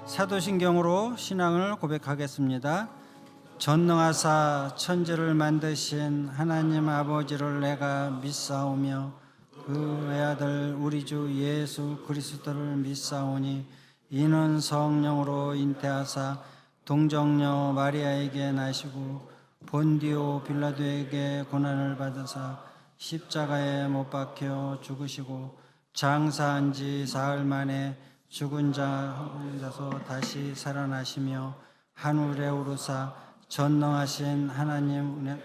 사도신경으로 신앙을 고백하겠습니다. 전능하사 천지를 만드신 하나님 아버지를 내가 믿사오며 그 외아들 우리 주 예수 그리스도를 믿사오니 이는 성령으로 잉태하사 동정녀 마리아에게 나시고 본디오 빌라도에게 고난을 받으사 십자가에 못 박혀 죽으시고 장사한 지 사흘 만에 죽은 자에서 다시 살아나시며 하늘에 오르사 전능하신 하나님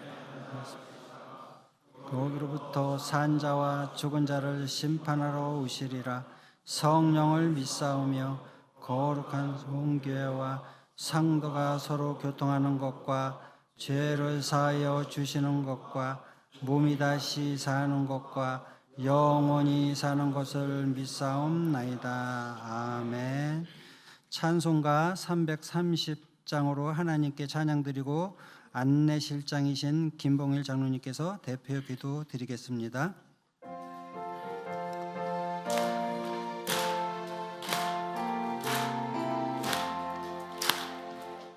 거기로부터 산 자와 죽은 자를 심판하러 오시리라. 성령을 믿사오며 거룩한 성교회와 성도가 서로 교통하는 것과 죄를 사하여 주시는 것과 몸이 다시 사는 것과 영원히 사는 것을 믿사옵나이다. 아멘. 찬송가 330장으로 하나님께 찬양드리고 안내실장이신 김봉일 장로님께서 대표 기도 드리겠습니다.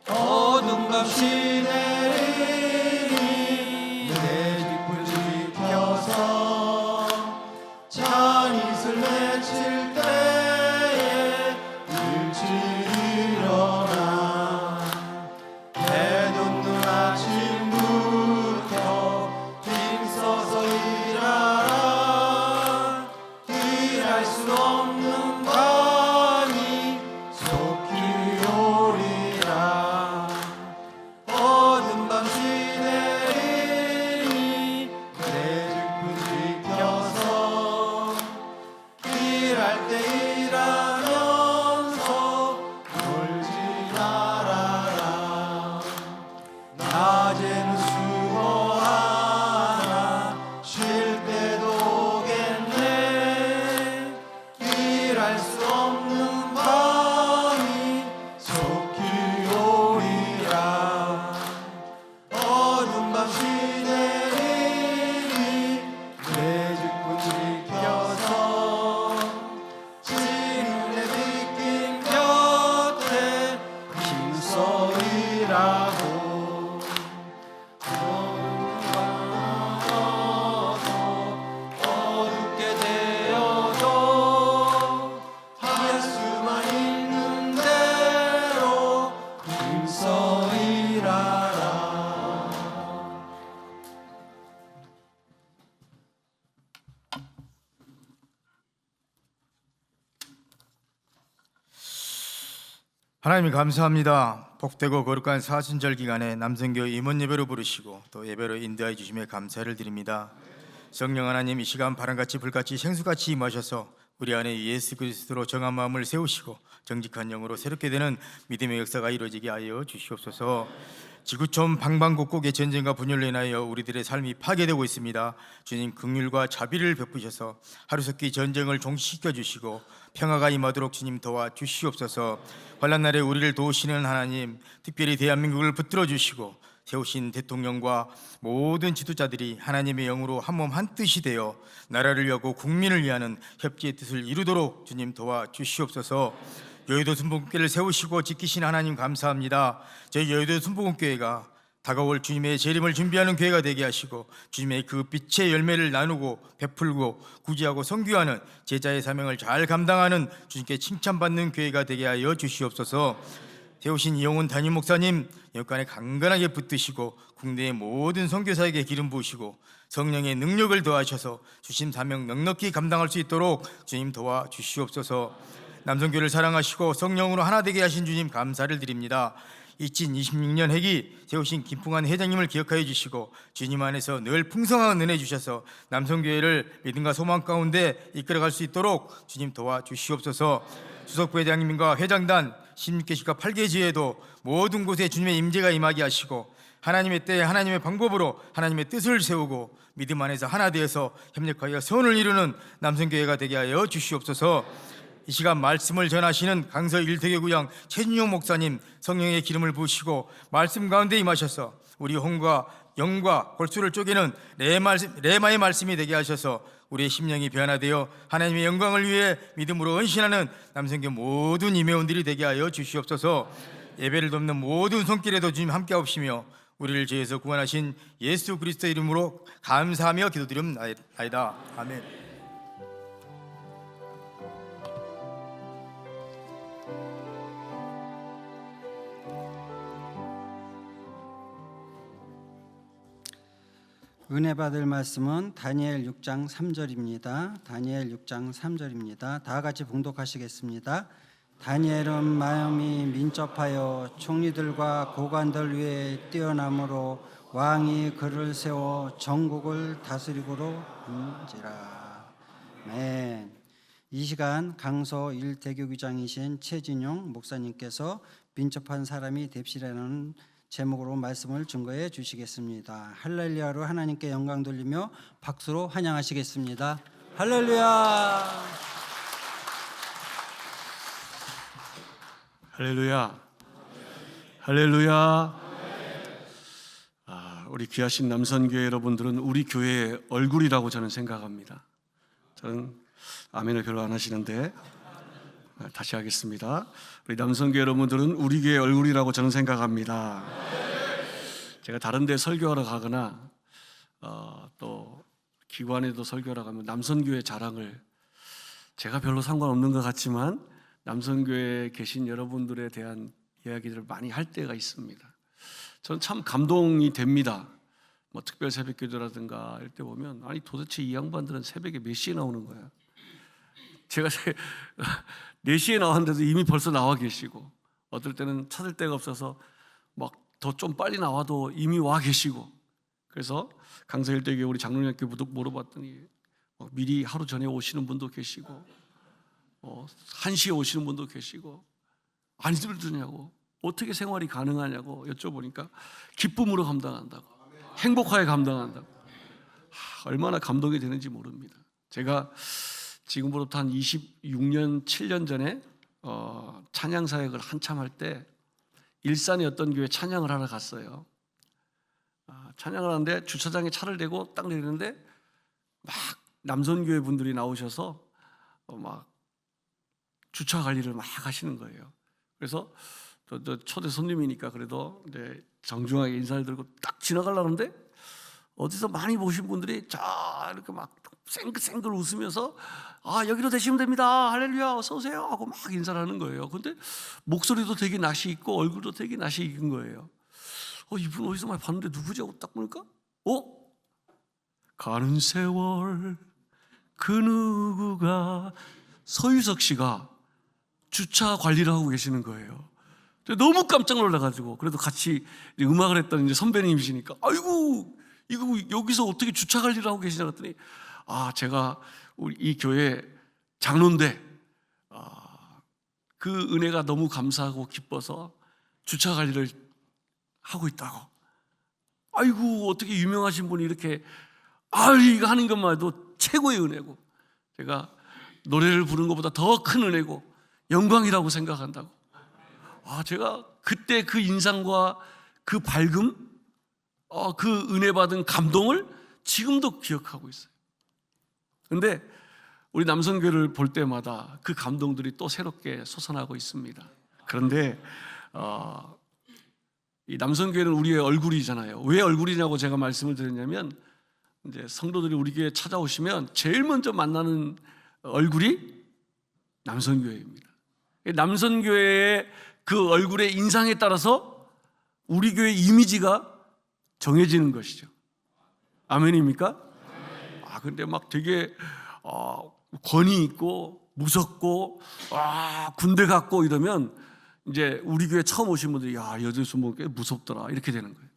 어둠 없이 내리니 내 뒷불 지켜서 찬이슬 맺힐 때에 일찍일어나 해돋는 아침부터 힘써서 일하라. 일할 수 없는 밤이 속히 오리라. 어둠 밤시 내리니 내 뒷불 지켜서 일할 때 일하면서 놀지 말아라. 낮에는 수고하나 쉴 때도 오겠네. 일할 수 없는 밤이 속히 오리라. 어둠 밤시 내리니 내 뒷불 지켜서 지는 내 뒷길 곁에 힘써 일하고 어둡게 되어도 예수만 있는 대로 힘써 일하라. 하나님 감사합니다. 복되고 거룩한 사순절 기간에 남성교회 임원 예배로 부르시고 또 예배로 인도하여 주심에 감사를 드립니다. 성령 하나님, 이 시간 바람같이 불같이 생수같이 임하셔서 우리 안에 예수 그리스도로 정한 마음을 세우시고 정직한 영으로 새롭게 되는 믿음의 역사가 이루어지게 하여 주시옵소서. 지구촌 방방곡곡의 전쟁과 분열로 인하여 우리들의 삶이 파괴되고 있습니다. 주님 긍휼과 자비를 베푸셔서 하루속히 전쟁을 종식시켜 주시고 평화가 임하도록 주님 도와주시옵소서. 환난 날에 우리를 도우시는 하나님, 특별히 대한민국을 붙들어 주시고 세우신 대통령과 모든 지도자들이 하나님의 영으로 한몸 한뜻이 되어 나라를 위하고 국민을 위하는 협지의 뜻을 이루도록 주님 도와주시옵소서. 여의도 순복음교회를 세우시고 지키신 하나님 감사합니다. 저희 여의도 순복음교회가 다가올 주님의 재림을 준비하는 교회가 되게 하시고 주님의 그 빛의 열매를 나누고 베풀고 구제하고 선교하는 제자의 사명을 잘 감당하는 주님께 칭찬받는 교회가 되게 하여 주시옵소서. 세우신 이용훈 담임 목사님 역간에 강건하게 붙드시고 국내의 모든 선교사에게 기름 부으시고 성령의 능력을 더하셔서 주신 사명 넉넉히 감당할 수 있도록 주님 도와주시옵소서. 남성교회를 사랑하시고 성령으로 하나 되게 하신 주님 감사를 드립니다. 2026년 회기 세우신 김풍환 회장님을 기억하여 주시고 주님 안에서 늘 풍성한 은혜 주셔서 남성교회를 믿음과 소망 가운데 이끌어갈 수 있도록 주님 도와주시옵소서. 수석부회장님과 회장단 16개시가 8개지에도 모든 곳에 주님의 임재가 임하게 하시고 하나님의 때에 하나님의 방법으로 하나님의 뜻을 세우고 믿음 안에서 하나 되어서 협력하여 선을 이루는 남성교회가 되게 하여 주시옵소서. 이 시간 말씀을 전하시는 강서 일대교구장 최준용 목사님 성령의 기름을 부으시고 말씀 가운데 임하셔서 우리 혼과 영과 골수를 쪼개는 레마의 말씀이 되게 하셔서 우리의 심령이 변화되어 하나님의 영광을 위해 믿음으로 헌신하는 남성교 모든 임회원들이 되게 하여 주시옵소서. 예배를 돕는 모든 손길에도 주님 함께 하옵시며 우리를 죄에서 구원하신 예수 그리스도 이름으로 감사하며 기도드립나이다. 아멘. 은혜 받을 말씀은 다니엘 6장 3절입니다. 다니엘 6장 3절입니다. 다 같이 봉독하시겠습니다. 다니엘은 마음이 민첩하여 총리들과 고관들 위에 뛰어남으로 왕이 그를 세워 전국을 다스리고로 한지라. 아멘. 이 시간 강서 1대교구장이신 최진용 목사님께서 민첩한 사람이 됩시라는 제목으로 말씀을 증거해 주시겠습니다. 할렐루야로 하나님께 영광 돌리며 박수로 환영하시겠습니다. 할렐루야. 할렐루야. 할렐루야. 우리 귀하신 남선교회 여러분들은 우리 교회의 얼굴이라고 저는 생각합니다. 저는 아멘을 별로 안 하시는데 다시 하겠습니다. 우리 남성교 여러분들은 우리 교회의 얼굴이라고 저는 생각합니다. 제가 다른 데 설교하러 가거나 또 기관에도 설교하러 가면 남성교회 자랑을 제가 별로 상관없는 것 같지만 남성교회에 계신 여러분들에 대한 이야기들을 많이 할 때가 있습니다. 저는 참 감동이 됩니다. 뭐 특별 새벽 기도라든가 이럴 때 보면 아니 도대체 이 양반들은 새벽에 몇 시에 나오는 거야? 제가 4시에 나왔는데도 이미 벌써 나와 계시고 어떨 때는 찾을 데가 없어서 막 더 좀 빨리 나와도 이미 와 계시고 그래서 강서 일대교회 우리 장로님께 물어봤더니 미리 하루 전에 오시는 분도 계시고 1시에 오시는 분도 계시고 안 힘들냐고 어떻게 생활이 가능하냐고 여쭤보니까 기쁨으로 감당한다고 행복하게 감당한다고 얼마나 감동이 되는지 모릅니다. 제가 지금부터 한 26년 7년 전에 찬양 사역을 한참 할 때 일산의 어떤 교회 찬양을 하러 갔어요. 찬양을 하는데 주차장에 차를 대고 딱 내리는데 막 남선교회 분들이 나오셔서 막 주차 관리를 막 하시는 거예요. 그래서 저 초대 손님이니까 그래도 이제 정중하게 인사를 드리고 딱 지나가려는데 어디서 많이 보신 분들이 자 이렇게 막 쌩글쌩글 웃으면서 여기로 되시면 됩니다. 할렐루야 어서 오세요 하고 막 인사를 하는 거예요. 근데 목소리도 되게 낯이 있고 얼굴도 되게 낯이 익은 거예요. 이분 어디서 많이 봤는데 누구지 하고 딱 보니까 가는 세월 그 누구가 서유석 씨가 주차 관리를 하고 계시는 거예요. 너무 깜짝 놀라가지고 그래도 같이 음악을 했던 이제 선배님이시니까 아이고 이거 여기서 어떻게 주차 관리를 하고 계시냐 그랬더니 제가 우리 이 교회 장로인데 그 은혜가 너무 감사하고 기뻐서 주차 관리를 하고 있다고. 아이고 어떻게 유명하신 분이 이렇게 이거 하는 것만 해도 최고의 은혜고 제가 노래를 부르는 것보다 더 큰 은혜고 영광이라고 생각한다고. 제가 그때 그 인상과 그 밝음 그 은혜 받은 감동을 지금도 기억하고 있어요. 그런데 우리 남성교회를 볼 때마다 그 감동들이 또 새롭게 솟아나고 있습니다. 그런데 이 남성교회는 우리의 얼굴이잖아요. 왜 얼굴이냐고 제가 말씀을 드렸냐면 이제 성도들이 우리 교회에 찾아오시면 제일 먼저 만나는 얼굴이 남성교회입니다. 남성교회의 그 얼굴의 인상에 따라서 우리 교회 이미지가 정해지는 것이죠. 아멘입니까? 근데 막 되게 권위 있고 무섭고 군대 같고 이러면 이제 우리 교회 처음 오신 분들이 여기서 뭐 꽤 무섭더라 이렇게 되는 거예요.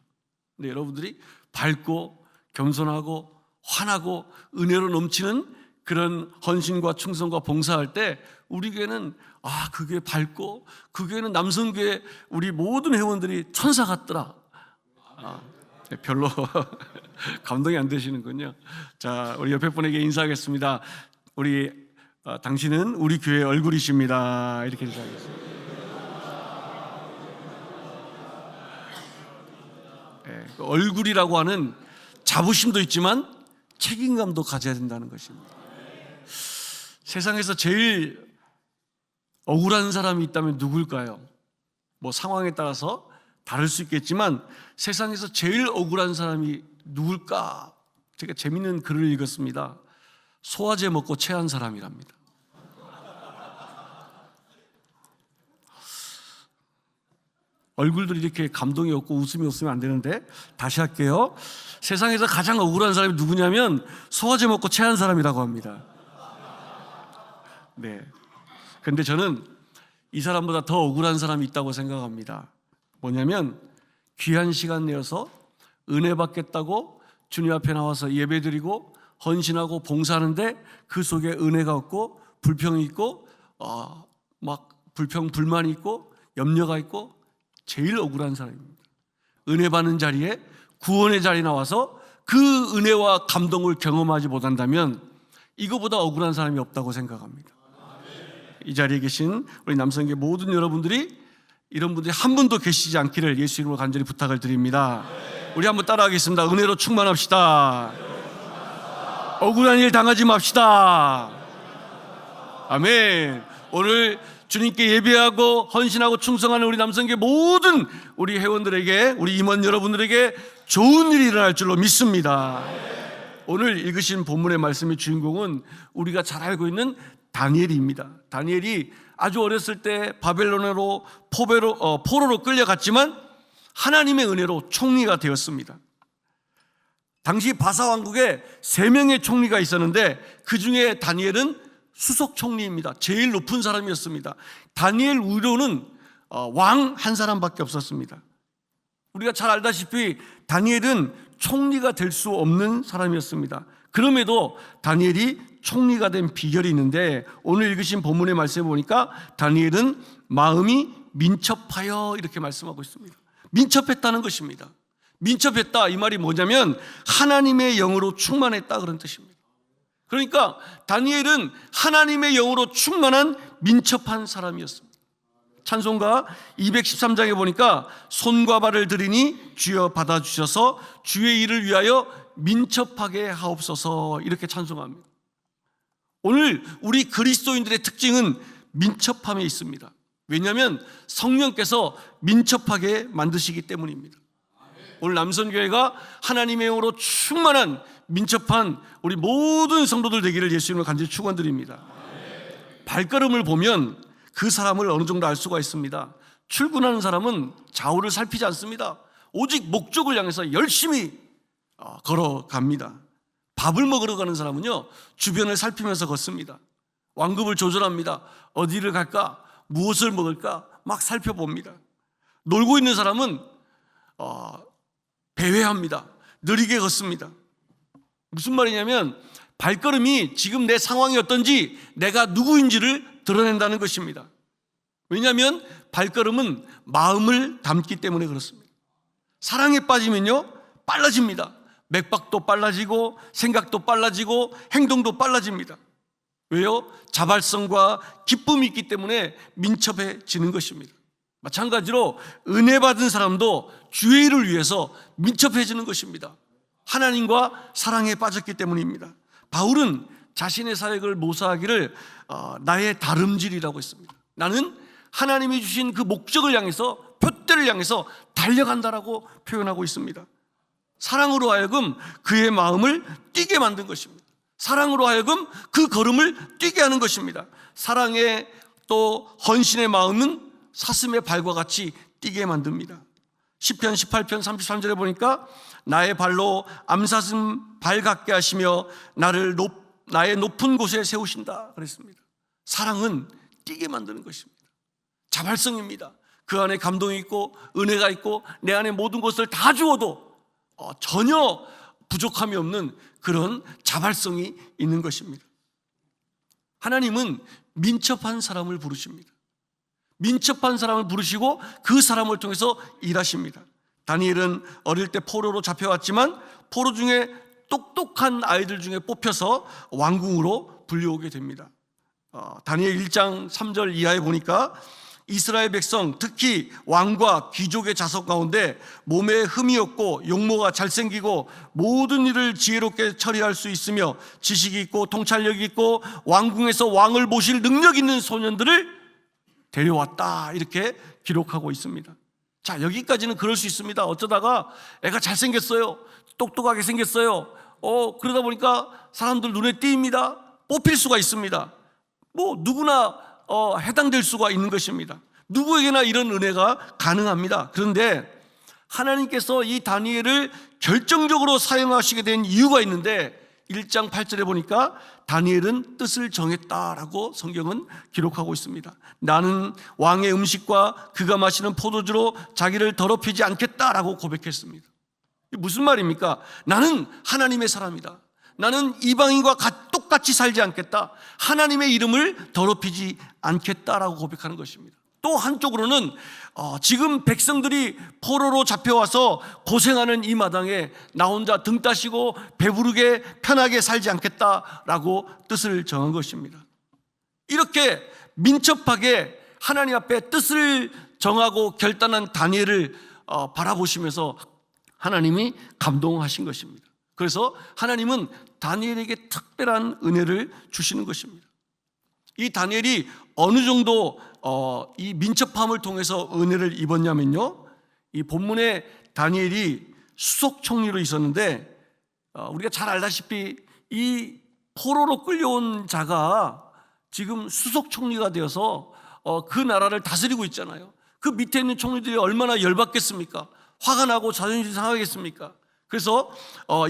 근데 여러분들이 밝고 겸손하고 환하고 은혜로 넘치는 그런 헌신과 충성과 봉사할 때 우리 교회는 그 교회 밝고 그 교회는 남성교회 우리 모든 회원들이 천사 같더라. 별로 감동이 안 되시는군요. 자, 우리 옆에 분에게 인사하겠습니다. 당신은 우리 교회의 얼굴이십니다. 이렇게 인사하겠습니다. 얼굴이라고 하는 자부심도 있지만 책임감도 가져야 된다는 것입니다. 세상에서 제일 억울한 사람이 있다면 누굴까요? 뭐 상황에 따라서 다를 수 있겠지만 세상에서 제일 억울한 사람이 누굴까? 제가 재밌는 글을 읽었습니다. 소화제 먹고 체한 사람이랍니다. 얼굴들이 이렇게 감동이 없고 웃음이 없으면 안 되는데 다시 할게요. 세상에서 가장 억울한 사람이 누구냐면 소화제 먹고 체한 사람이라고 합니다. 네. 근데 저는 이 사람보다 더 억울한 사람이 있다고 생각합니다. 뭐냐면 귀한 시간 내어서 은혜 받겠다고 주님 앞에 나와서 예배드리고 헌신하고 봉사하는데 그 속에 은혜가 없고 불평이 있고 막 불만이 있고 염려가 있고 제일 억울한 사람입니다. 은혜 받는 자리에 구원의 자리에 나와서 그 은혜와 감동을 경험하지 못한다면 이거보다 억울한 사람이 없다고 생각합니다. 이 자리에 계신 우리 남성계 모든 여러분들이 이런 분들이 한 분도 계시지 않기를 예수 이름으로 간절히 부탁을 드립니다. 우리 한번 따라하겠습니다. 은혜로 충만합시다. 억울한 일 당하지 맙시다. 아멘. 오늘 주님께 예배하고 헌신하고 충성하는 우리 남성계 모든 우리 회원들에게, 우리 임원 여러분들에게 좋은 일이 일어날 줄로 믿습니다. 오늘 읽으신 본문의 말씀의 주인공은 우리가 잘 알고 있는 다니엘입니다. 다니엘이 아주 어렸을 때 바벨론으로 포로로 끌려갔지만 하나님의 은혜로 총리가 되었습니다. 당시 바사 왕국에 3명의 총리가 있었는데 그 중에 다니엘은 수석 총리입니다. 제일 높은 사람이었습니다. 다니엘 위로는 왕 한 사람밖에 없었습니다. 우리가 잘 알다시피 다니엘은 총리가 될 수 없는 사람이었습니다. 그럼에도 다니엘이 총리가 된 비결이 있는데 오늘 읽으신 본문의 말씀에 보니까 다니엘은 마음이 민첩하여 이렇게 말씀하고 있습니다. 민첩했다는 것입니다. 민첩했다 이 말이 뭐냐면 하나님의 영으로 충만했다 그런 뜻입니다. 그러니까 다니엘은 하나님의 영으로 충만한 민첩한 사람이었습니다. 찬송가 213장에 보니까 손과 발을 들이니 주여 받아주셔서 주의 일을 위하여 민첩하게 하옵소서 이렇게 찬송합니다. 오늘 우리 그리스도인들의 특징은 민첩함에 있습니다. 왜냐하면 성령께서 민첩하게 만드시기 때문입니다. 오늘 남선교회가 하나님의 영으로 충만한 민첩한 우리 모든 성도들 되기를 예수님을 간절히 축원드립니다. 발걸음을 보면 그 사람을 어느 정도 알 수가 있습니다. 출근하는 사람은 좌우를 살피지 않습니다. 오직 목적을 향해서 열심히 걸어갑니다. 밥을 먹으러 가는 사람은요 주변을 살피면서 걷습니다. 완급을 조절합니다. 어디를 갈까? 무엇을 먹을까? 막 살펴봅니다. 놀고 있는 사람은 배회합니다. 느리게 걷습니다. 무슨 말이냐면 발걸음이 지금 내 상황이 어떤지 내가 누구인지를 드러낸다는 것입니다. 왜냐하면 발걸음은 마음을 담기 때문에 그렇습니다. 사랑에 빠지면요 빨라집니다. 맥박도 빨라지고 생각도 빨라지고 행동도 빨라집니다. 왜요? 자발성과 기쁨이 있기 때문에 민첩해지는 것입니다. 마찬가지로 은혜 받은 사람도 주의 일을 위해서 민첩해지는 것입니다. 하나님과 사랑에 빠졌기 때문입니다. 바울은 자신의 사역을 모사하기를 나의 다름질이라고 했습니다. 나는 하나님이 주신 그 목적을 향해서 표대를 향해서 달려간다라고 표현하고 있습니다. 사랑으로 하여금 그의 마음을 뛰게 만든 것입니다. 사랑으로 하여금 그 걸음을 뛰게 하는 것입니다. 사랑의 또 헌신의 마음은 사슴의 발과 같이 뛰게 만듭니다. 시편 18편 33절에 보니까 나의 발로 암사슴 발 같게 하시며 나의 높은 곳에 세우신다 그랬습니다. 사랑은 뛰게 만드는 것입니다. 자발성입니다. 그 안에 감동이 있고 은혜가 있고 내 안에 모든 것을 다 주어도 전혀 부족함이 없는 그런 자발성이 있는 것입니다. 하나님은 민첩한 사람을 부르십니다. 민첩한 사람을 부르시고 그 사람을 통해서 일하십니다. 다니엘은 어릴 때 포로로 잡혀왔지만 포로 중에 똑똑한 아이들 중에 뽑혀서 왕궁으로 불려오게 됩니다. 다니엘 1장 3절 이하에 보니까 이스라엘 백성, 특히 왕과 귀족의 자손 가운데 몸에 흠이 없고 용모가 잘생기고 모든 일을 지혜롭게 처리할 수 있으며 지식이 있고 통찰력이 있고 왕궁에서 왕을 모실 능력 있는 소년들을 데려왔다, 이렇게 기록하고 있습니다. 자, 여기까지는 그럴 수 있습니다. 어쩌다가 애가 잘생겼어요, 똑똑하게 생겼어요, 그러다 보니까 사람들 눈에 띄입니다. 뽑힐 수가 있습니다. 뭐 누구나 해당될 수가 있는 것입니다. 누구에게나 이런 은혜가 가능합니다. 그런데 하나님께서 이 다니엘을 결정적으로 사용하시게 된 이유가 있는데 1장 8절에 보니까 다니엘은 뜻을 정했다라고 성경은 기록하고 있습니다. 나는 왕의 음식과 그가 마시는 포도주로 자기를 더럽히지 않겠다라고 고백했습니다. 이게 무슨 말입니까? 나는 하나님의 사람이다. 나는 이방인과 똑같이 살지 않겠다. 하나님의 이름을 더럽히지 않겠다라고 고백하는 것입니다. 또 한쪽으로는 지금 백성들이 포로로 잡혀와서 고생하는 이 마당에 나 혼자 등 따시고 배부르게 편하게 살지 않겠다라고 뜻을 정한 것입니다. 이렇게 민첩하게 하나님 앞에 뜻을 정하고 결단한 다니엘을 바라보시면서 하나님이 감동하신 것입니다. 그래서 하나님은 다니엘에게 특별한 은혜를 주시는 것입니다. 이 다니엘이 어느 정도 이 민첩함을 통해서 은혜를 입었냐면요, 이 본문에 다니엘이 수석 총리로 있었는데 우리가 잘 알다시피 이 포로로 끌려온 자가 지금 수석 총리가 되어서 그 나라를 다스리고 있잖아요. 그 밑에 있는 총리들이 얼마나 열받겠습니까? 화가 나고 자존심 상하겠습니까? 그래서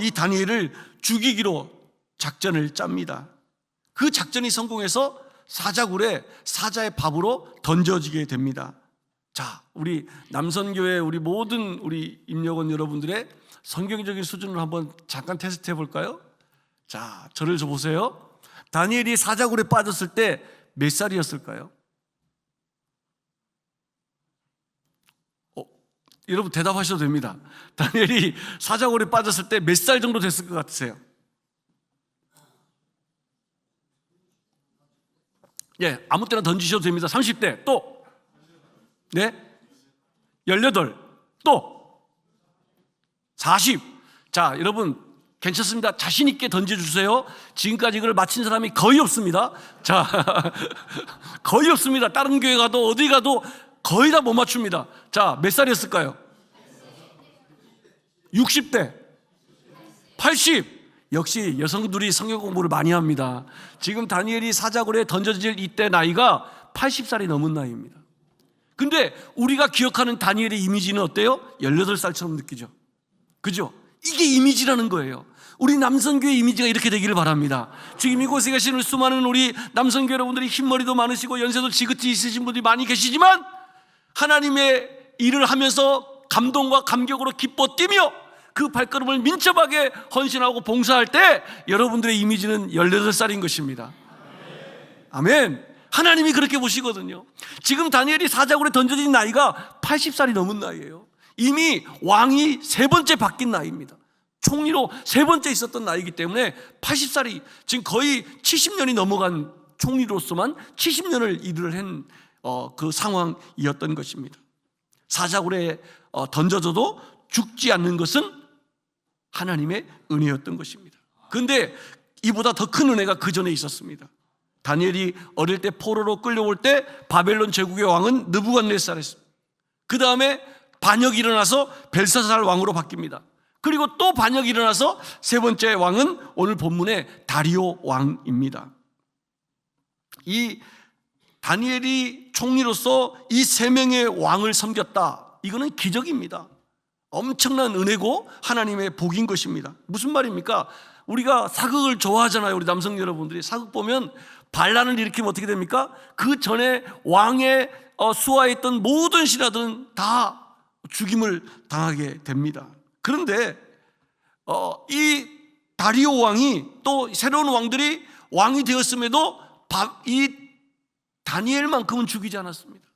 이 다니엘을 죽이기로 작전을 짭니다. 그 작전이 성공해서 사자굴에 사자의 밥으로 던져지게 됩니다. 자, 우리 남선교회 우리 모든 우리 임역원 여러분들의 성경적인 수준을 한번 잠깐 테스트해 볼까요? 자, 저를 좀 보세요. 다니엘이 사자굴에 빠졌을 때 몇 살이었을까요? 여러분 대답하셔도 됩니다. 다니엘이 사자굴에 빠졌을 때 몇 살 정도 됐을 것 같으세요? 예, 아무 때나 던지셔도 됩니다. 30대, 또, 네, 18, 또, 40. 자, 여러분 괜찮습니다. 자신 있게 던져주세요. 지금까지 이걸 맞힌 사람이 거의 없습니다. 자, 거의 없습니다. 다른 교회 가도 어디 가도 거의 다 못 맞춥니다. 자, 몇 살이었을까요? 60대, 80. 역시 여성들이 성경 공부를 많이 합니다. 지금 다니엘이 사자굴에 던져질 이때 나이가 80살이 넘은 나이입니다. 근데 우리가 기억하는 다니엘의 이미지는 어때요? 18살처럼 느끼죠. 그죠? 이게 이미지라는 거예요. 우리 남선교회 이미지가 이렇게 되기를 바랍니다. 지금 이곳에 계시는 수많은 우리 남선교회 여러분들이 흰머리도 많으시고 연세도 지긋이 있으신 분들이 많이 계시지만 하나님의 일을 하면서 감동과 감격으로 기뻐 뛰며 그 발걸음을 민첩하게 헌신하고 봉사할 때 여러분들의 이미지는 18살인 것입니다. 아멘. 하나님이 그렇게 보시거든요. 지금 다니엘이 사자굴에 던져진 나이가 80살이 넘은 나이예요. 이미 왕이 3번째 바뀐 나이입니다. 총리로 3번째 있었던 나이이기 때문에 80살이 지금 거의 70년이 넘어간 총리로서만 70년을 일을 한 그 상황이었던 것입니다. 사자굴에 던져져도 죽지 않는 것은 하나님의 은혜였던 것입니다. 그런데 이보다 더 큰 은혜가 그 전에 있었습니다. 다니엘이 어릴 때 포로로 끌려올 때 바벨론 제국의 왕은 느부갓네살이었습니다. 그 다음에 반역이 일어나서 벨사살 왕으로 바뀝니다. 그리고 또 반역이 일어나서 세 번째 왕은 오늘 본문의 다리오 왕입니다. 이 다니엘이 총리로서 이 3명의 왕을 섬겼다. 이거는 기적입니다. 엄청난 은혜고 하나님의 복인 것입니다. 무슨 말입니까? 우리가 사극을 좋아하잖아요. 우리 남성 여러분들이 사극 보면 반란을 일으키면 어떻게 됩니까? 그 전에 왕의 수하에 있던 모든 신하들은 다 죽임을 당하게 됩니다. 그런데 이 다리오 왕이 또 새로운 왕들이 왕이 되었음에도 이 다니엘만큼은 죽이지 않았습니다.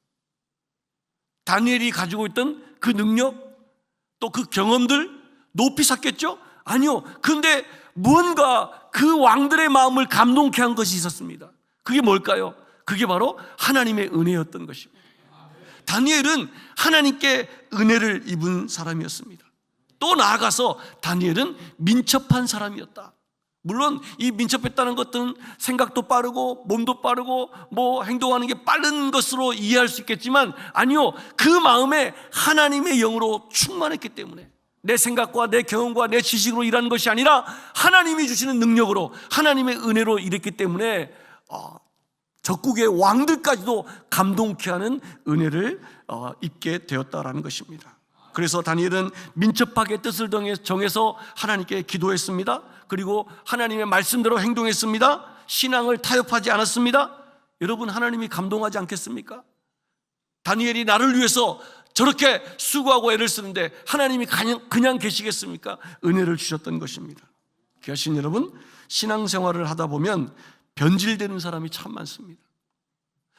다니엘이 가지고 있던 그 능력 또 그 경험들 높이 샀겠죠? 아니요. 그런데 뭔가 그 왕들의 마음을 감동케 한 것이 있었습니다. 그게 뭘까요? 그게 바로 하나님의 은혜였던 것입니다. 다니엘은 하나님께 은혜를 입은 사람이었습니다. 또 나아가서 다니엘은 민첩한 사람이었다. 물론 이 민첩했다는 것들은 생각도 빠르고 몸도 빠르고 뭐 행동하는 게 빠른 것으로 이해할 수 있겠지만, 아니요, 그 마음에 하나님의 영으로 충만했기 때문에 내 생각과 내 경험과 내 지식으로 일하는 것이 아니라 하나님이 주시는 능력으로, 하나님의 은혜로 일했기 때문에 적국의 왕들까지도 감동케 하는 은혜를 입게 되었다라는 것입니다. 그래서 다니엘은 민첩하게 뜻을 정해서 하나님께 기도했습니다. 그리고 하나님의 말씀대로 행동했습니다. 신앙을 타협하지 않았습니다. 여러분, 하나님이 감동하지 않겠습니까? 다니엘이 나를 위해서 저렇게 수고하고 애를 쓰는데 하나님이 그냥 계시겠습니까? 은혜를 주셨던 것입니다. 귀하신 여러분, 신앙생활을 하다 보면 변질되는 사람이 참 많습니다.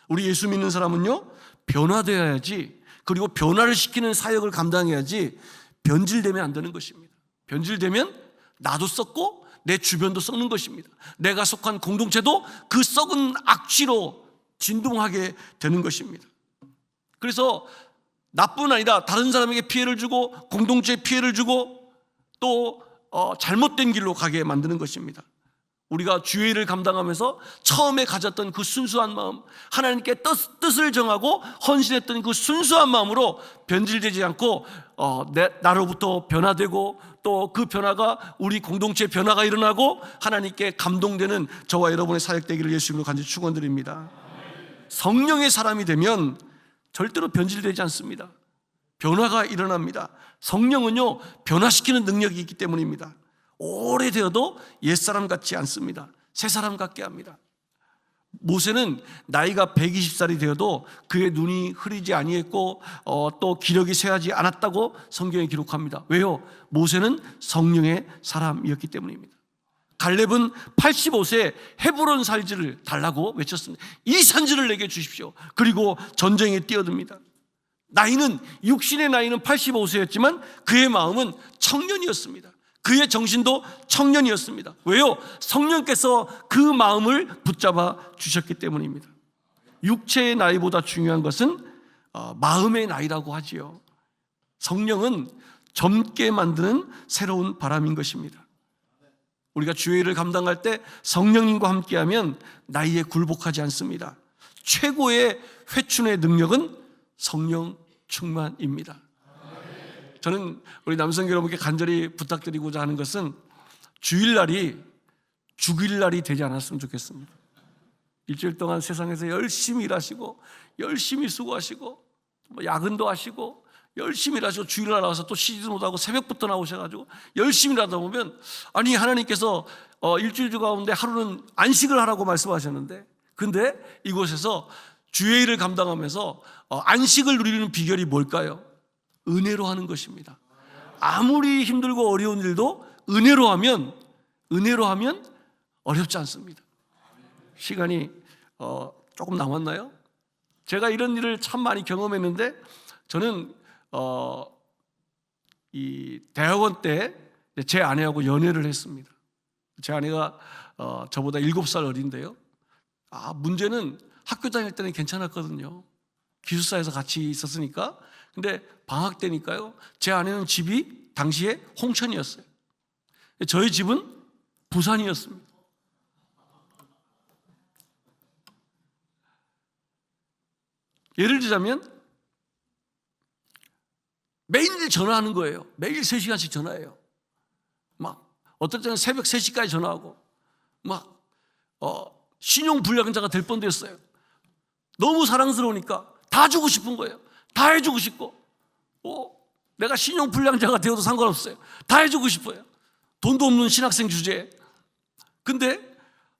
우리 예수 믿는 사람은요, 변화되어야지, 그리고 변화를 시키는 사역을 감당해야지 변질되면 안 되는 것입니다. 변질되면 나도 썩고 내 주변도 썩는 것입니다. 내가 속한 공동체도 그 썩은 악취로 진동하게 되는 것입니다. 그래서 나뿐 아니라 다른 사람에게 피해를 주고 공동체에 피해를 주고 또 잘못된 길로 가게 만드는 것입니다. 우리가 주의를 감당하면서 처음에 가졌던 그 순수한 마음, 하나님께 뜻을 정하고 헌신했던 그 순수한 마음으로 변질되지 않고 나로부터 변화되고 또 그 변화가 우리 공동체의 변화가 일어나고 하나님께 감동되는 저와 여러분의 사역되기를 예수님으로 간절히 축원드립니다. 성령의 사람이 되면 절대로 변질되지 않습니다. 변화가 일어납니다. 성령은요, 변화시키는 능력이 있기 때문입니다. 오래되어도 옛사람 같지 않습니다. 새사람 같게 합니다. 모세는 나이가 120살이 되어도 그의 눈이 흐리지 아니했고 또 기력이 쇠하지 않았다고 성경에 기록합니다. 왜요? 모세는 성령의 사람이었기 때문입니다. 갈렙은 85세에 헤브론 산지를 달라고 외쳤습니다. 이 산지를 내게 주십시오. 그리고 전쟁에 뛰어듭니다. 나이는, 육신의 나이는 85세였지만 그의 마음은 청년이었습니다. 그의 정신도 청년이었습니다. 왜요? 성령께서 그 마음을 붙잡아 주셨기 때문입니다. 육체의 나이보다 중요한 것은 마음의 나이라고 하지요. 성령은 젊게 만드는 새로운 바람인 것입니다. 우리가 주의를 감당할 때 성령님과 함께하면 나이에 굴복하지 않습니다. 최고의 회춘의 능력은 성령 충만입니다. 저는 우리 남성 여러분께 간절히 부탁드리고자 하는 것은 주일날이 죽일날이 되지 않았으면 좋겠습니다. 일주일 동안 세상에서 열심히 일하시고 열심히 수고하시고 야근도 하시고 열심히 일하시고 주일날 나와서 또 쉬지도 못하고 새벽부터 나오셔가지고 열심히 일하다 보면, 아니 하나님께서 일주일 주 가운데 하루는 안식을 하라고 말씀하셨는데, 근데 이곳에서 주일을 감당하면서 안식을 누리는 비결이 뭘까요? 은혜로 하는 것입니다. 아무리 힘들고 어려운 일도 은혜로 하면 어렵지 않습니다. 시간이 조금 남았나요? 제가 이런 일을 참 많이 경험했는데, 저는 이 대학원 때 제 아내하고 연애를 했습니다. 제 아내가 저보다 7살 어린데요. 문제는 학교 다닐 때는 괜찮았거든요. 기숙사에서 같이 있었으니까. 근데 방학 때니까요, 제 아내는 집이 당시에 홍천이었어요. 저희 집은 부산이었습니다. 예를 들자면 매일 전화하는 거예요. 매일 3시간씩 전화해요. 막 어떨 때는 새벽 3시까지 전화하고 막 신용불량자가 될 뻔됐어요. 너무 사랑스러우니까 다 주고 싶은 거예요. 다 해주고 싶고, 내가 신용불량자가 되어도 상관없어요. 다 해주고 싶어요. 돈도 없는 신학생 주제에. 근데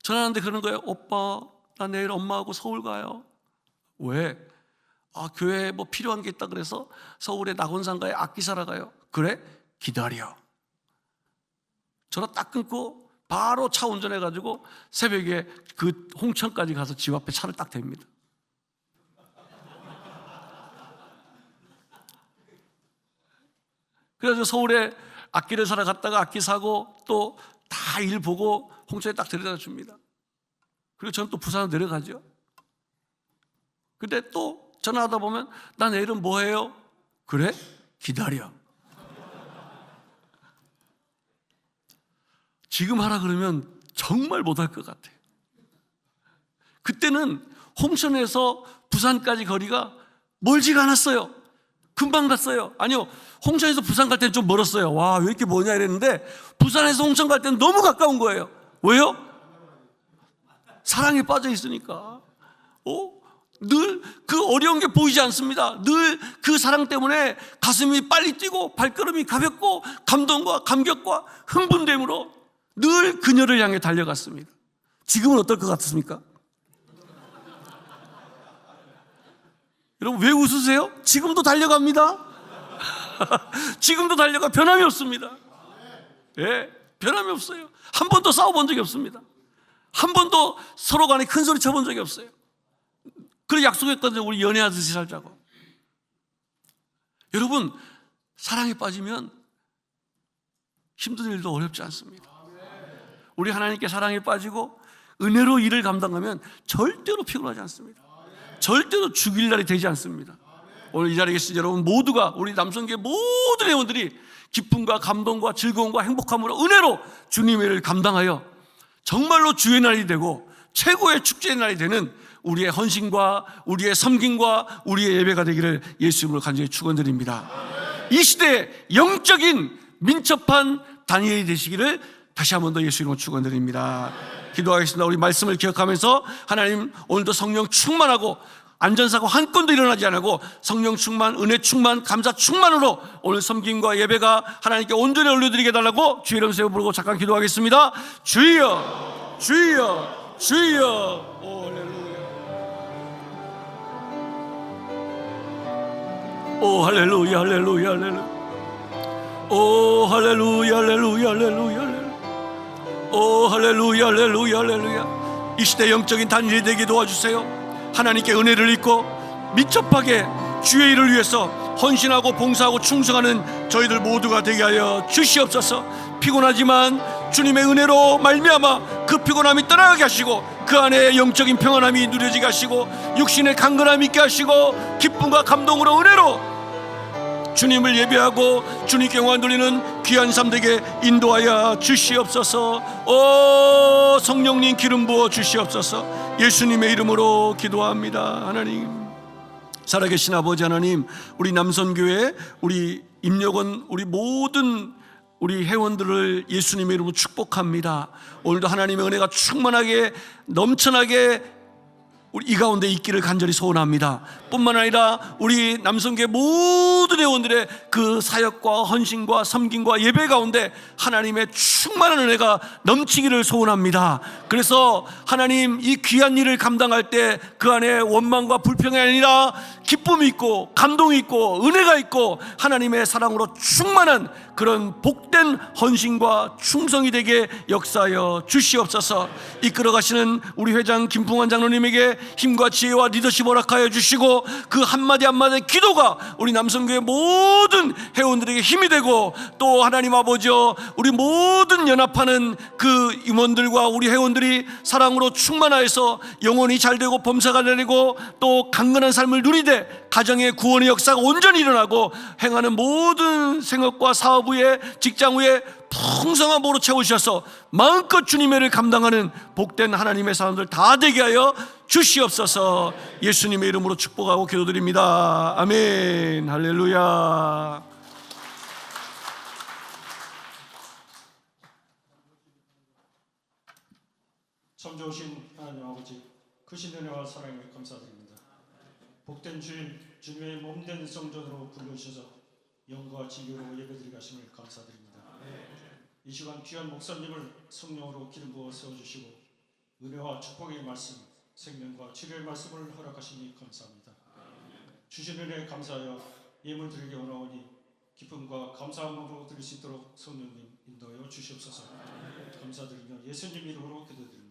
전화하는데 그러는 거예요. 오빠, 나 내일 엄마하고 서울 가요. 왜? 교회에 뭐 필요한 게 있다 그래서 서울에 낙원상가에 악기 사러 가요. 그래? 기다려. 전화 딱 끊고 바로 차 운전해가지고 새벽에 그 홍천까지 가서 집 앞에 차를 딱 댑니다. 그래서 서울에 악기를 사러 갔다가 악기 사고 또 다 일 보고 홍천에 딱 데려다 줍니다. 그리고 저는 또 부산으로 내려가죠. 근데 또 전화하다 보면 나 내일은 뭐 해요? 그래? 기다려. 지금 하라 그러면 정말 못할 것 같아요. 그때는 홍천에서 부산까지 거리가 멀지가 않았어요. 금방 갔어요. 아니요, 홍천에서 부산 갈 때는 좀 멀었어요. 와, 왜 이렇게 뭐냐 이랬는데 부산에서 홍천 갈 때는 너무 가까운 거예요. 왜요? 사랑에 빠져 있으니까. 늘 그 어려운 게 보이지 않습니다. 늘 그 사랑 때문에 가슴이 빨리 뛰고 발걸음이 가볍고 감동과 감격과 흥분됨으로 늘 그녀를 향해 달려갔습니다. 지금은 어떨 것 같습니까? 여러분 왜 웃으세요? 지금도 달려갑니다. 지금도 달려가. 변함이 없습니다. 예, 변함이 없어요. 한 번도 싸워본 적이 없습니다. 한 번도 서로 간에 큰 소리 쳐본 적이 없어요. 그래 약속했거든요. 우리 연애하듯이 살자고. 여러분 사랑에 빠지면 힘든 일도 어렵지 않습니다. 우리 하나님께 사랑에 빠지고 은혜로 일을 감당하면 절대로 피곤하지 않습니다. 절대로 죽일 날이 되지 않습니다. 오늘 이 자리에 계신 여러분 모두가, 우리 남성교회 모든 회원들이 기쁨과 감동과 즐거움과 행복함으로 은혜로 주님의 일을 감당하여 정말로 주의 날이 되고 최고의 축제의 날이 되는 우리의 헌신과 우리의 섬김과 우리의 예배가 되기를 예수 이름으로 간절히 축원드립니다. 이 시대에 영적인 민첩한 다니엘이 되시기를 다시 한 번 더 예수 이름으로 축원드립니다. 기도하겠습니다. 우리 말씀을 기억하면서 하나님 오늘도 성령 충만하고 안전사고 한 건도 일어나지 않고 성령 충만, 은혜 충만, 감사 충만으로 오늘 섬김과 예배가 하나님께 온전히 올려드리게 달라고 주의 이름 세워 부르고 잠깐 기도하겠습니다. 주여, 주여, 주여. 오 할렐루야. 오 할렐루야, 할렐루야, 할렐루야. 오 할렐루야, 할렐루야, 할렐루야, 할렐루야. 오 할렐루야, 할렐루야, 할렐루야. 이 시대 영적인 단일이 되게 도와주세요. 하나님께 은혜를 입고 민첩하게 주의 일을 위해서 헌신하고 봉사하고 충성하는 저희들 모두가 되게 하여 주시옵소서. 피곤하지만 주님의 은혜로 말미암아 그 피곤함이 떠나게 하시고 그 안에 영적인 평안함이 누려지게 하시고 육신의 강건함이 있게 하시고 기쁨과 감동으로 은혜로 주님을 예배하고 주님께 영광 돌리는 귀한 삶 되게 인도하여 주시옵소서. 오 성령님 기름 부어 주시옵소서. 예수님의 이름으로 기도합니다. 하나님 살아계신 아버지 하나님, 우리 남선교회, 우리 임력원, 우리 모든 우리 회원들을 예수님의 이름으로 축복합니다. 오늘도 하나님의 은혜가 충만하게 넘쳐나게 우리 이 가운데 있기를 간절히 소원합니다. 뿐만 아니라 우리 남성교회 모든 회원들의 그 사역과 헌신과 섬김과 예배 가운데 하나님의 충만한 은혜가 넘치기를 소원합니다. 그래서 하나님 이 귀한 일을 감당할 때 그 안에 원망과 불평이 아니라 기쁨이 있고 감동이 있고 은혜가 있고 하나님의 사랑으로 충만한 그런 복된 헌신과 충성이 되게 역사하여 주시옵소서. 이끌어가시는 우리 회장 김풍환 장로님에게 힘과 지혜와 리더십 허락하여 주시고 그 한마디 한마디 기도가 우리 남성교회 모든 회원들에게 힘이 되고 또 하나님 아버지여 우리 모든 연합하는 그 임원들과 우리 회원들이 사랑으로 충만하여서 영혼이 잘되고 범사가 되고 또 강건한 삶을 누리되 가정의 구원의 역사가 온전히 일어나고 행하는 모든 생업과 사업 후에 직장 후에 풍성한 복으로 채우셔서 마음껏 주님의 일을 감당하는 복된 하나님의 사람들 다 되게 하여 주시옵소서. 예수님의 이름으로 축복하고 기도드립니다. 아멘. 할렐루야. 참 좋으신 하나님 아버지, 크신 은혜와 사랑에 감사드립니다. 복된 주일, 주님의 몸된 성전으로 불러주셔서 영과 진리로 예배드리게 하심을 감사드립니다. 이 시간 귀한 목사님을 성령으로 기름 부어 세워주시고 은혜와 축복의 말씀, 생명과 치료의 말씀을 허락하시니 감사합니다. 주신 은혜에 감사하여 예물 드리기 원하오니 기쁨과 감사함으로 드릴 수 있도록 성령님 인도하여 주시옵소서. 감사드리며 예수님 이름으로 기도드립니다.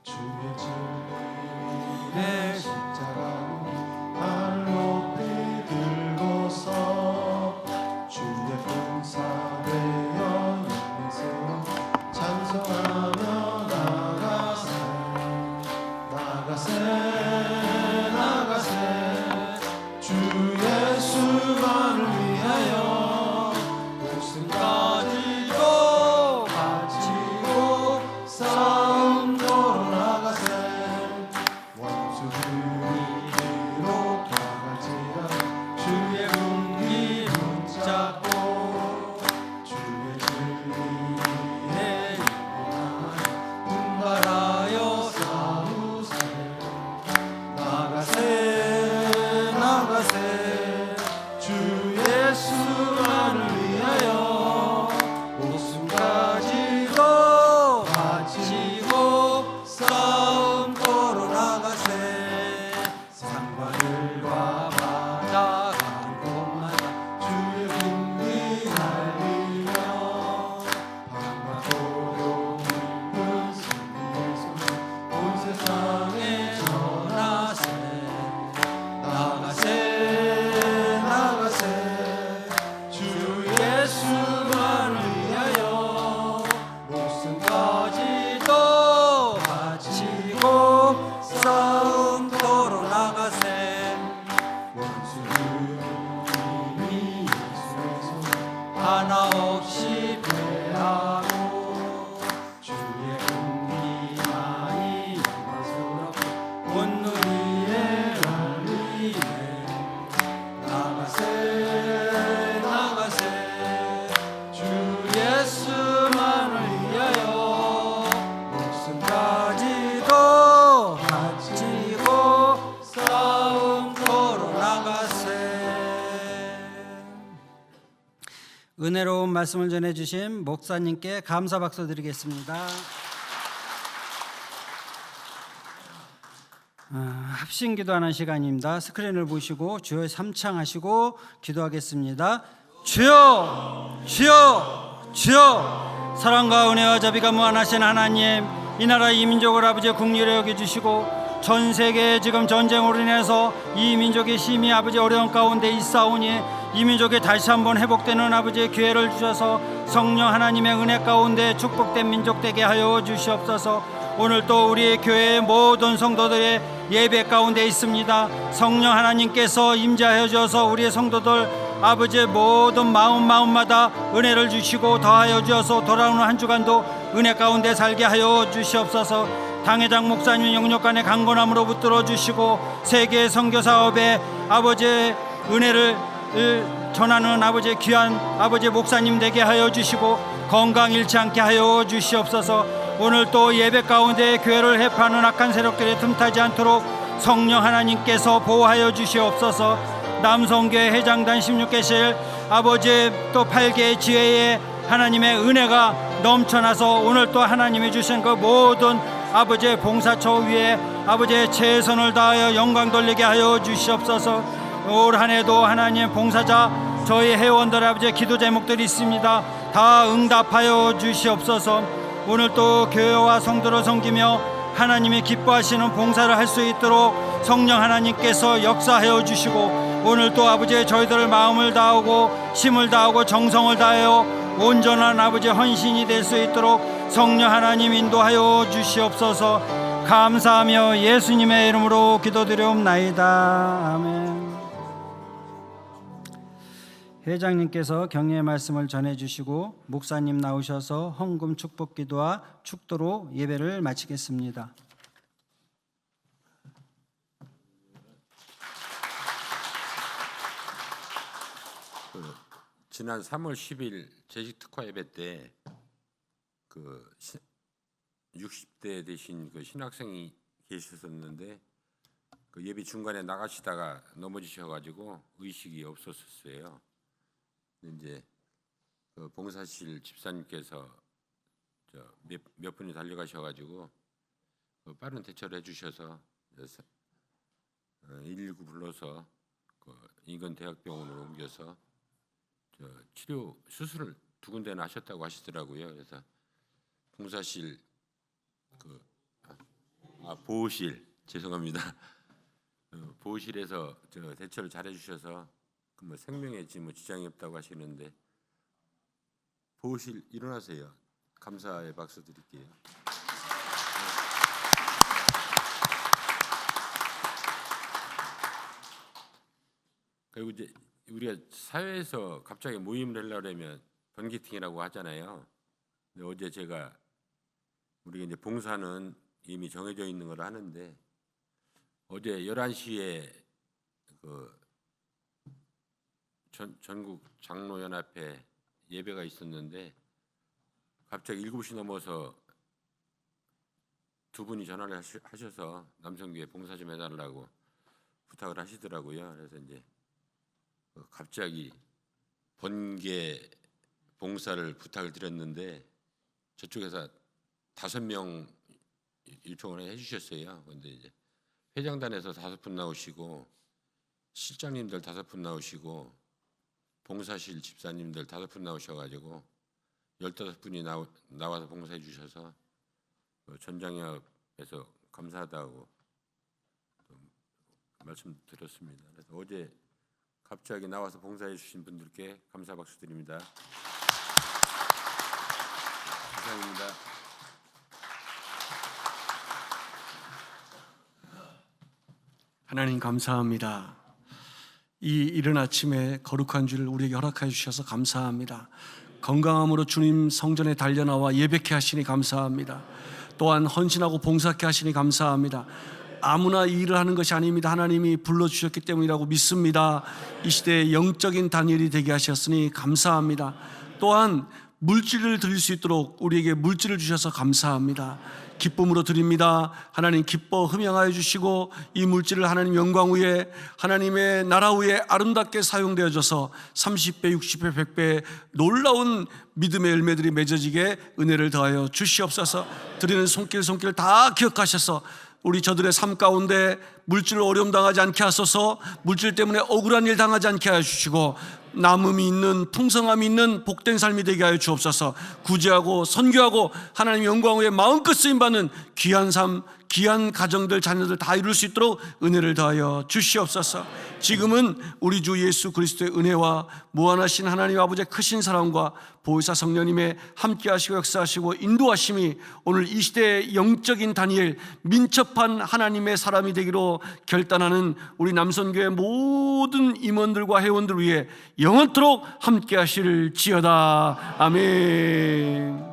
주의 진리의 십자가 발 높이 들고서 주의 군사 되어 영에서 없이 패하고 주의 공기 많이 영광스럽게 온누리에 날리네 나가세 나가세 주 예수만을 위하여 목숨까지도 바치고 싸움터로 나가세. 은혜로운 말씀을 전해주신 목사님께 감사 박수 드리겠습니다. 합심 기도하는 시간입니다. 스크린을 보시고 주여 삼창하시고 기도하겠습니다. 주여 주여 주여 사랑과 은혜와 자비가 무한하신 하나님, 이 나라 이 민족을 아버지 국리로 여겨주시고 전 세계에 지금 전쟁으로 인해서 이 민족의 심히 아버지 어려운 가운데 있사오니 이 민족이 다시 한번 회복되는 아버지의 기회를 주셔서 성령 하나님의 은혜 가운데 축복된 민족 되게 하여 주시옵소서. 오늘 또 우리 교회의 모든 성도들의 예배 가운데 있습니다. 성령 하나님께서 임재하여 주셔서 우리의 성도들 아버지의 모든 마음마다 은혜를 주시고 더하여 주셔서 돌아오는 한 주간도 은혜 가운데 살게 하여 주시옵소서. 당회장 목사님 영역간의 강건함으로 붙들어 주시고 세계 선교 사업에 아버지의 은혜를 전하는 아버지의 귀한 아버지의 목사님 되게 하여 주시고 건강 잃지 않게 하여 주시옵소서. 오늘 또 예배 가운데 교회를 해파하는 악한 세력들이 틈타지 않도록 성령 하나님께서 보호하여 주시옵소서. 남성교회 회장단 16개실 아버지 또 8개의 지회에 하나님의 은혜가 넘쳐나서 오늘 또 하나님이 주신 그 모든 아버지의 봉사처 위에 아버지의 최선을 다하여 영광 돌리게 하여 주시옵소서. 올 한해도 하나님 봉사자 저희 회원들 아버지의 기도 제목들이 있습니다. 다 응답하여 주시옵소서. 오늘 또 교회와 성도로 섬기며 하나님이 기뻐하시는 봉사를 할 수 있도록 성령 하나님께서 역사하여 주시고 오늘 또 아버지의 저희들을 마음을 다하고 힘을 다하고 정성을 다하여 온전한 아버지의 헌신이 될 수 있도록 성령 하나님 인도하여 주시옵소서. 감사하며 예수님의 이름으로 기도드리옵나이다. 아멘. 회장님께서 격려의 말씀을 전해주시고 목사님 나오셔서 헌금 축복 기도와 축도로 예배를 마치겠습니다. 지난 3월 10일 제식 특화 예배 때 그 60대 되신 그 신학생이 계셨었는데 그 예배 중간에 나가시다가 넘어지셔가지고 의식이 없었었어요. 이제 그 봉사실 집사님께서 몇 분이 달려가셔가지고 그 빠른 대처를 해주셔서 119 불러서 그 인근 대학병원으로 옮겨서 치료 수술을 2군데나 하셨다고 하시더라고요. 그래서 봉사실 보호실 죄송합니다. 보호실에서 대처를 잘 해주셔서 뭐 생명에 지금 지장이 없다고 하시는데 보호실 일어나세요. 감사의 박수 드릴게요. 그리고 이제 우리가 사회에서 갑자기 모임을 하려면 번개팅이라고 하잖아요. 근데 어제 제가 우리가 이제 봉사는 이미 정해져 있는 걸 하는데 어제 11시에 그 전국 장로연합회 예배가 있었는데 갑자기 7시 넘어서 2분이 전화를 하셔서 남성교회 봉사 좀 해달라고 부탁을 하시더라고요. 그래서 이제 갑자기 번개 봉사를 부탁을 드렸는데 저쪽에서 5명 요청을 해주셨어요. 그런데 이제 회장단에서 5분 나오시고 실장님들 5분 나오시고 봉사실 집사님들 5분 나오셔가지고 15분이 나와서 봉사해 주셔서 전장협에서 감사하다고 말씀드렸습니다. 그래서 어제 갑자기 나와서 봉사해 주신 분들께 감사 박수 드립니다. 감사합니다. 하나님 감사합니다. 이 이른 아침에 거룩한 주를 우리에게 허락해 주셔서 감사합니다. 건강함으로 주님 성전에 달려나와 예배케 하시니 감사합니다. 또한 헌신하고 봉사케 하시니 감사합니다. 아무나 이 일을 하는 것이 아닙니다. 하나님이 불러주셨기 때문이라고 믿습니다. 이 시대에 영적인 다니엘이 되게 하셨으니 감사합니다. 또한 물질을 드릴 수 있도록 우리에게 물질을 주셔서 감사합니다. 기쁨으로 드립니다. 하나님 기뻐 흠양하여 주시고 이 물질을 하나님 영광 위에 하나님의 나라 위에 아름답게 사용되어져서 30배, 60배, 100배 놀라운 믿음의 열매들이 맺어지게 은혜를 더하여 주시옵소서. 드리는 손길 다 기억하셔서 우리 저들의 삶 가운데 물질로 어려움 당하지 않게 하소서. 물질 때문에 억울한 일 당하지 않게 하여 주시고 남음이 있는 풍성함이 있는 복된 삶이 되게 하여 주옵소서. 구제하고 선교하고 하나님 영광 위에 마음껏 쓰임받는 귀한 삶, 귀한 가정들, 자녀들 다 이룰 수 있도록 은혜를 더하여 주시옵소서. 지금은 우리 주 예수 그리스도의 은혜와 무한하신 하나님 아버지의 크신 사랑과 보혜사 성령님의 함께하시고 역사하시고 인도하심이 오늘 이 시대의 영적인 다니엘, 민첩한 하나님의 사람이 되기로 결단하는 우리 남선교회 모든 임원들과 회원들 위해 영원토록 함께하실지어다. 아멘.